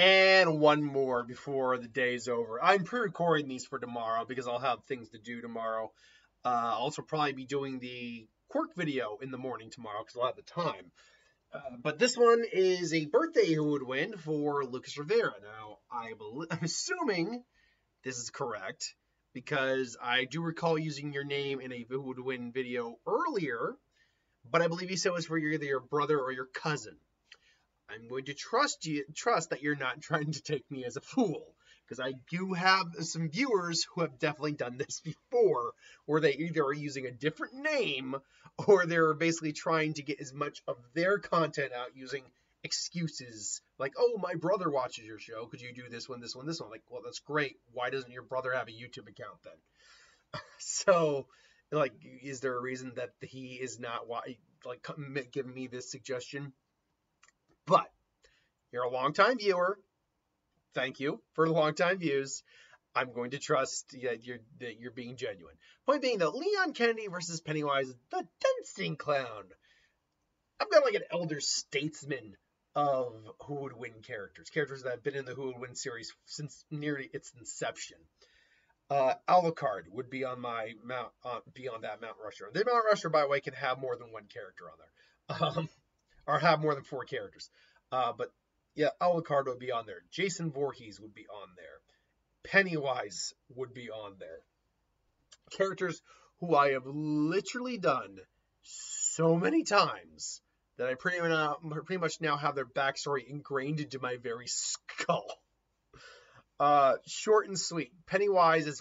And one more before the day's over. I'm pre-recording these for tomorrow because I'll have things to do tomorrow. I'll also probably be doing the quirk video in the morning tomorrow because I'll have the time. But this one is a birthday who would win for Lucas Rivera. Now, I'm assuming this is correct because I do recall using your name in a who would win video earlier, but I believe you said it was for either your brother or your cousin. I'm going to trust that you're not trying to take me as a fool, because I do have some viewers who have definitely done this before, where they either are using a different name or they're basically trying to get as much of their content out using excuses like, oh, my brother watches your show, could you do this one, this one, this one? Like, well, that's great. Why doesn't your brother have a YouTube account then? So, like, is there a reason that he is not like giving me this suggestion? But you're a longtime viewer. Thank you for the longtime views. I'm going to trust that you're being genuine. Point being, though, Leon Kennedy versus Pennywise, the dancing clown. I've got like an elder statesman of who would win characters that have been in the Who Would Win series since nearly its inception. Alucard would be on my Mount Mount Rusher. The Mount Rusher, by the way, can have more than one character on there. Or have more than 4 characters. But yeah, Alucard would be on there. Jason Voorhees would be on there. Pennywise would be on there. Characters who I have literally done so many times that I pretty much now have their backstory ingrained into my very skull. Short and sweet. Pennywise is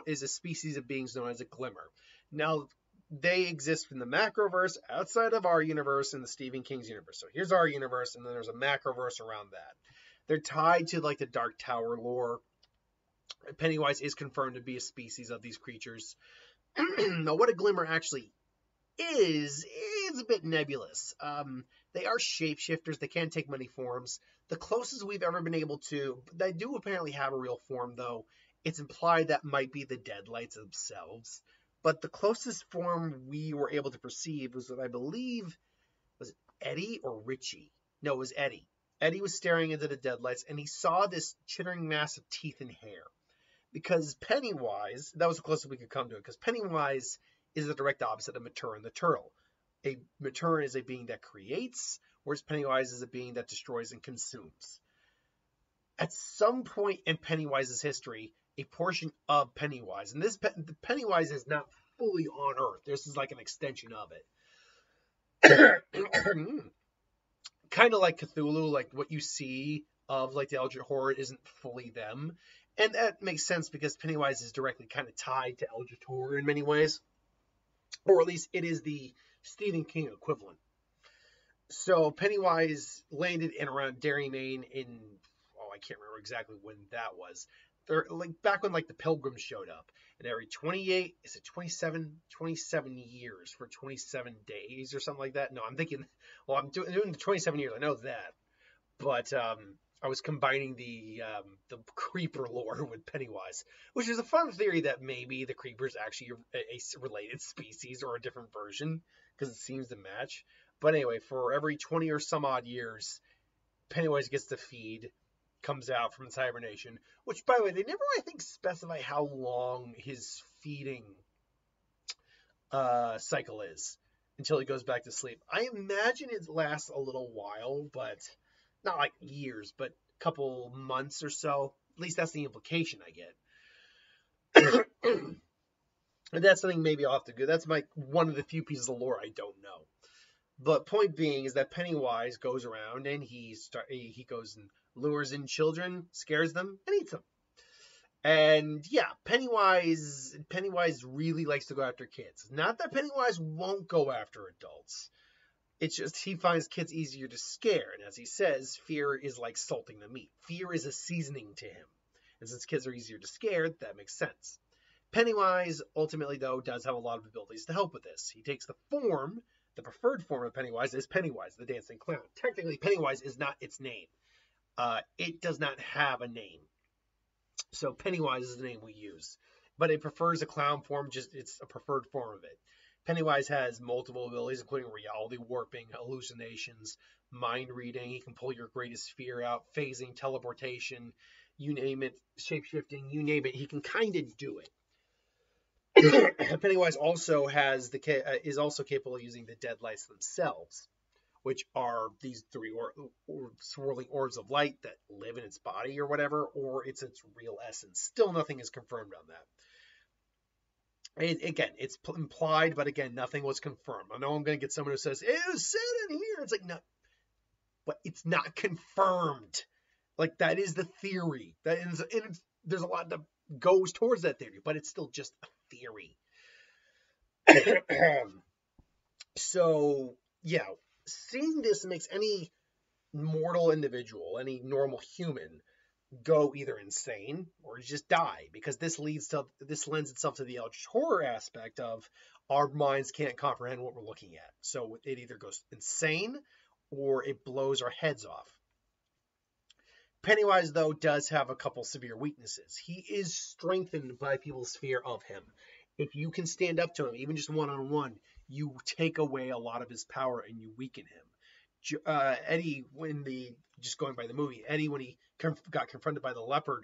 is a species of beings known as a glimmer. Now, they exist in the macroverse outside of our universe in the Stephen King's universe. So here's our universe, and then there's a macroverse around that. They're tied to like the Dark Tower lore. Pennywise is confirmed to be a species of these creatures. Now, what a glimmer actually is a bit nebulous. They are shapeshifters. They can take many forms. The closest we've ever been able to, they do apparently have a real form, though. It's implied that might be the Deadlights themselves. But the closest form we were able to perceive was what I believe was Eddie or Richie. No, it was Eddie. Eddie was staring into the deadlights, and he saw this chittering mass of teeth and hair. Because Pennywise, that was the closest we could come to it, because Pennywise is the direct opposite of Maturin the turtle. A Maturin is a being that creates, whereas Pennywise is a being that destroys and consumes. At some point in Pennywise's history, a portion of Pennywise, and Pennywise is not fully on Earth. This is like an extension of it. Kind of like Cthulhu, like what you see of like the Eldritch Horror isn't fully them. And that makes sense because Pennywise is directly kind of tied to Eldritch Horror in many ways. Or at least it is the Stephen King equivalent. So Pennywise landed in around Derry, Maine in, I can't remember exactly when that was. They're like back when like the Pilgrims showed up, and every 27 years for 27 days or something like that. No, I'm thinking, well, I'm doing the 27 years. I know that, but I was combining the creeper lore with Pennywise, which is a fun theory that maybe the creeper is actually a related species or a different version because it seems to match. But anyway, for every 20 or some odd years, Pennywise gets to feed. Comes out from its hibernation, which, by the way, they never, I think, specify how long his feeding cycle is until he goes back to sleep. I imagine it lasts a little while, but not like years, but a couple months or so. At least that's the implication I get. And that's something maybe I'll have to go. That's one of the few pieces of lore I don't know. But point being is that Pennywise goes around and he goes and lures in children, scares them, and eats them. And yeah, Pennywise really likes to go after kids. Not that Pennywise won't go after adults. It's just he finds kids easier to scare. And as he says, fear is like salting the meat. Fear is a seasoning to him. And since kids are easier to scare, that makes sense. Pennywise, ultimately, though, does have a lot of abilities to help with this. He takes the preferred form of Pennywise is Pennywise, the dancing clown. Technically, Pennywise is not its name. It does not have a name. So Pennywise is the name we use. But it prefers a clown form, it's a preferred form of it. Pennywise has multiple abilities, including reality warping, hallucinations, mind reading. He can pull your greatest fear out, phasing, teleportation, you name it, shapeshifting, you name it. He can kind of do it. Pennywise also is also capable of using the deadlights themselves, which are these three swirling orbs of light that live in its body or whatever, or it's its real essence. Still, nothing is confirmed on that. Again, it's implied, but again, nothing was confirmed. I know I'm going to get someone who says, it was said in here. It's like, no, but it's not confirmed. Like, that is the theory. There's a lot that goes towards that theory, but it's still just a theory. So, yeah, seeing this makes any mortal individual, any normal human, go either insane or just die, because this lends itself to the eldritch horror aspect of our minds can't comprehend what we're looking at. So it either goes insane or it blows our heads off. Pennywise, though, does have a couple severe weaknesses. He is strengthened by people's fear of him. If you can stand up to him, even just one-on-one, you take away a lot of his power and you weaken him. Eddie, just going by the movie, Eddie, when he got confronted by the leper,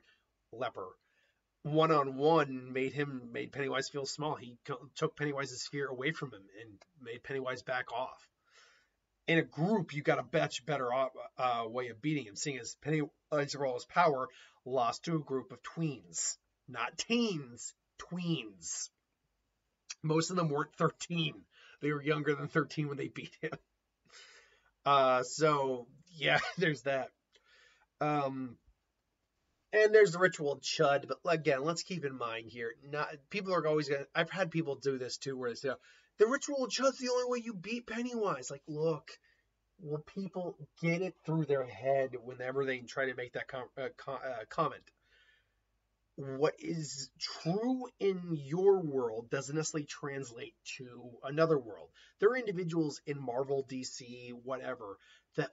one-on-one made Pennywise feel small. He took Pennywise's fear away from him and made Pennywise back off. In a group, you got a much better way of beating him, seeing as Pennywise, for all his power, lost to a group of tweens. Not teens, tweens. Most of them weren't 13. They were younger than 13 when they beat him. So, yeah, there's that. And there's the ritual chud, but again, let's keep in mind here, people are always gonna, I've had people do this too, where they say, the ritual chud's the only way you beat Pennywise. Like, look, will people get it through their head whenever they try to make that comment? What is true in your world doesn't necessarily translate to another world. There are individuals in Marvel, DC, whatever, that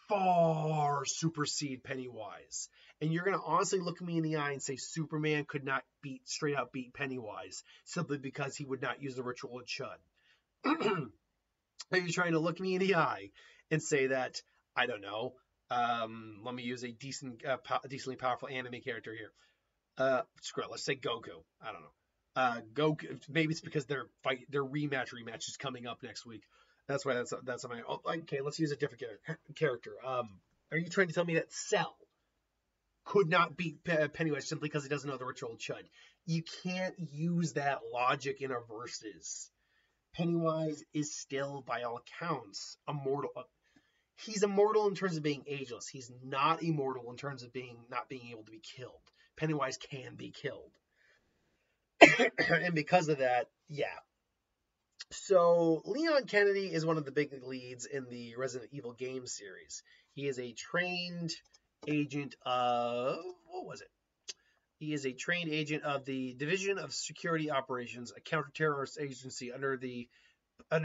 far supersede Pennywise. And you're going to honestly look me in the eye and say Superman could not straight out beat Pennywise simply because he would not use the ritual of Chud. Are you trying to look me in the eye and say that, I don't know, let me use a decently powerful anime character here. Screw it, let's say Goku. I don't know. Goku, maybe it's because their rematch is coming up next week. That's why that's my. Okay, let's use a different character. Are you trying to tell me that Cell could not beat Pennywise simply because he doesn't know the ritual Chud? You can't use that logic in our verses. Pennywise is still, by all accounts, immortal. He's immortal in terms of being ageless. He's not immortal in terms of not being able to be killed. Pennywise can be killed. And because of that, yeah. So Leon Kennedy is one of the big leads in the Resident Evil game series. He is a trained agent of, what was it? He is a trained agent of the Division of Security Operations, a counter-terrorist agency under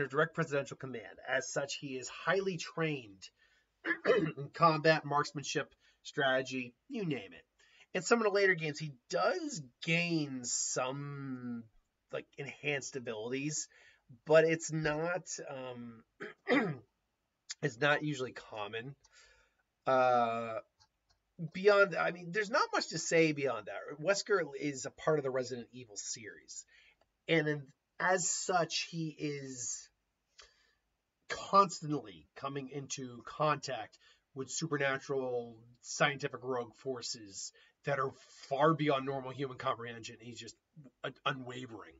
direct presidential command. As such, he is highly trained in combat, marksmanship, strategy, you name it. In some of the later games, he does gain some like enhanced abilities, but it's not it's not usually common. Beyond, I mean, there's not much to say beyond that. Wesker is a part of the Resident Evil series, and as such, he is constantly coming into contact with supernatural scientific rogue forces that are far beyond normal human comprehension. He's just unwavering.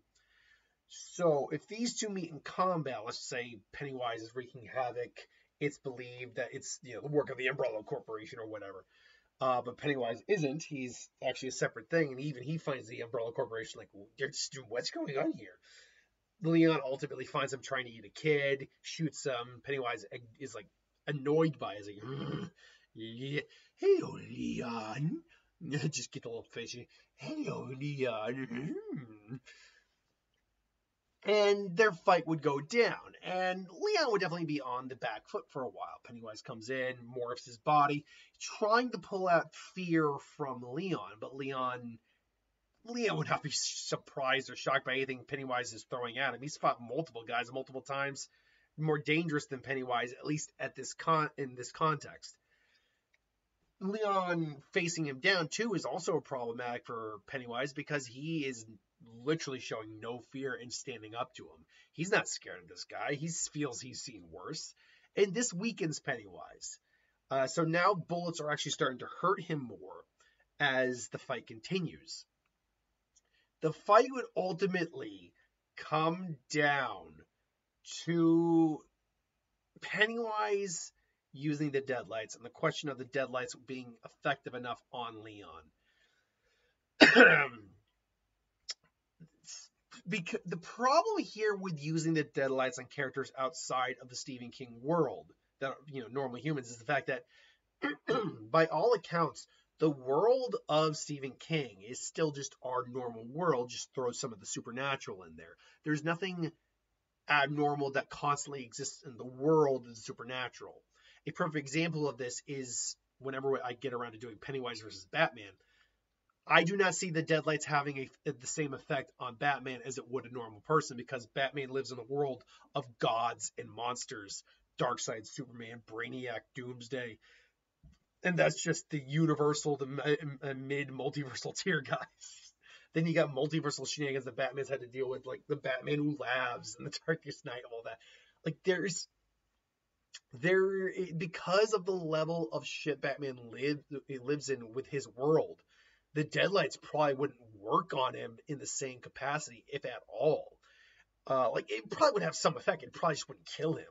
So if these two meet in combat, let's say Pennywise is wreaking havoc, it's believed that it's the work of the Umbrella Corporation or whatever. But Pennywise isn't. He's actually a separate thing, and even he finds the Umbrella Corporation like, what's going on here? Leon ultimately finds him trying to eat a kid, shoots him. Pennywise is like annoyed by it. He's like, yeah, hello, Leon. Just get a little fishy. Hello, Leon. And their fight would go down, and Leon would definitely be on the back foot for a while. Pennywise comes in, morphs his body, trying to pull out fear from Leon, but Leon Leon would not be surprised or shocked by anything Pennywise is throwing at him. He's fought multiple guys multiple times, more dangerous than Pennywise, at least at this in this context. Leon facing him down too is also problematic for Pennywise because he is literally showing no fear and standing up to him. He's not scared of this guy. He feels he's seen worse, and this weakens Pennywise. So now bullets are actually starting to hurt him more as the fight continues. The fight would ultimately come down to Pennywise using the deadlights and the question of the deadlights being effective enough on Leon. Because the problem here with using the deadlights on characters outside of the Stephen King world, that normal humans, is the fact that by all accounts, the world of Stephen King is still just our normal world. Just throw some of the supernatural in there. There's nothing abnormal that constantly exists in the world of the supernatural. A perfect example of this is whenever I get around to doing Pennywise versus Batman, I do not see the deadlights having the same effect on Batman as it would a normal person, because Batman lives in a world of gods and monsters, Darkseid, Superman, Brainiac, Doomsday, and that's just the universal, the mid-multiversal tier guys. Then you got multiversal shenanigans that Batman's had to deal with, like the Batman Who Laughs and the Darkest Night, all that. Like because of the level of shit Batman lives in with his world, the deadlights probably wouldn't work on him in the same capacity, if at all. Like, it probably would have some effect. It probably just wouldn't kill him.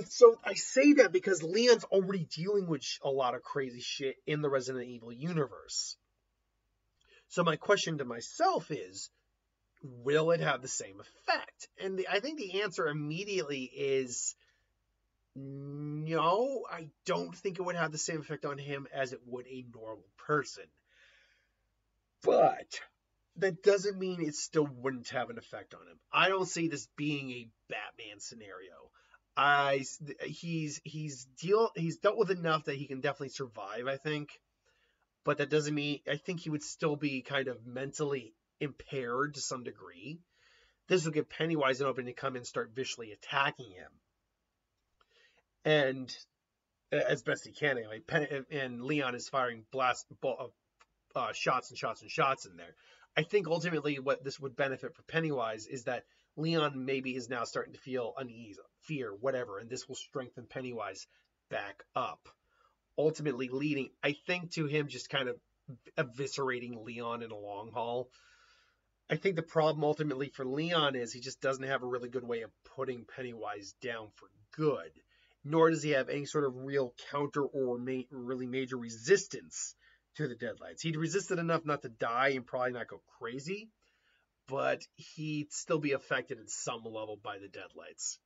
So I say that because Leon's already dealing with a lot of crazy shit in the Resident Evil universe. So my question to myself is, will it have the same effect? And I think the answer immediately is no. I don't think it would have the same effect on him as it would a normal person. But that doesn't mean it still wouldn't have an effect on him. I don't see this being a Batman scenario. He's dealt with enough that he can definitely survive, I think. But that doesn't mean, I think he would still be kind of mentally impaired to some degree. This will give Pennywise an opening to come in and start viciously attacking him. And as best he can anyway. And Leon is firing shots and shots and shots in there. I think ultimately what this would benefit for Pennywise is that Leon maybe is now starting to feel unease, fear, whatever, and this will strengthen Pennywise back up. Ultimately leading, I think, to him just kind of eviscerating Leon in a long haul. I think the problem ultimately for Leon is he just doesn't have a really good way of putting Pennywise down for good, nor does he have any sort of real counter or really major resistance to the deadlights. He'd resisted enough not to die and probably not go crazy, but he'd still be affected at some level by the deadlights.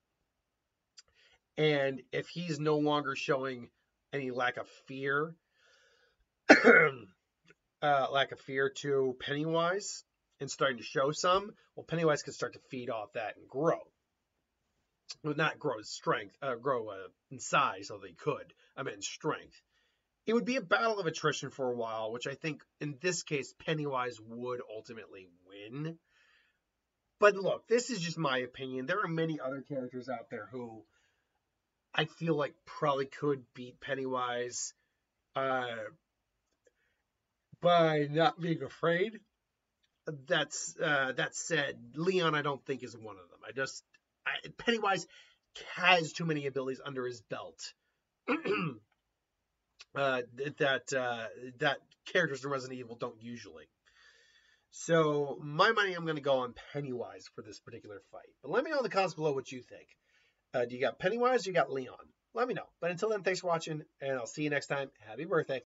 And if he's no longer showing any lack of fear to Pennywise and starting to show some, well, Pennywise can start to feed off that and grow. Well, not grow his strength, grow in size, although he could. I meant strength. It would be a battle of attrition for a while, which I think in this case Pennywise would ultimately win. But look, this is just my opinion. There are many other characters out there who I feel like probably could beat Pennywise by not being afraid. That said, Leon I don't think is one of them. Pennywise has too many abilities under his belt. that characters in Resident Evil don't usually. So my money, I'm going to go on Pennywise for this particular fight. But let me know in the comments below what you think. Do you got Pennywise or you got Leon? Let me know. But until then, thanks for watching, and I'll see you next time. Happy birthday.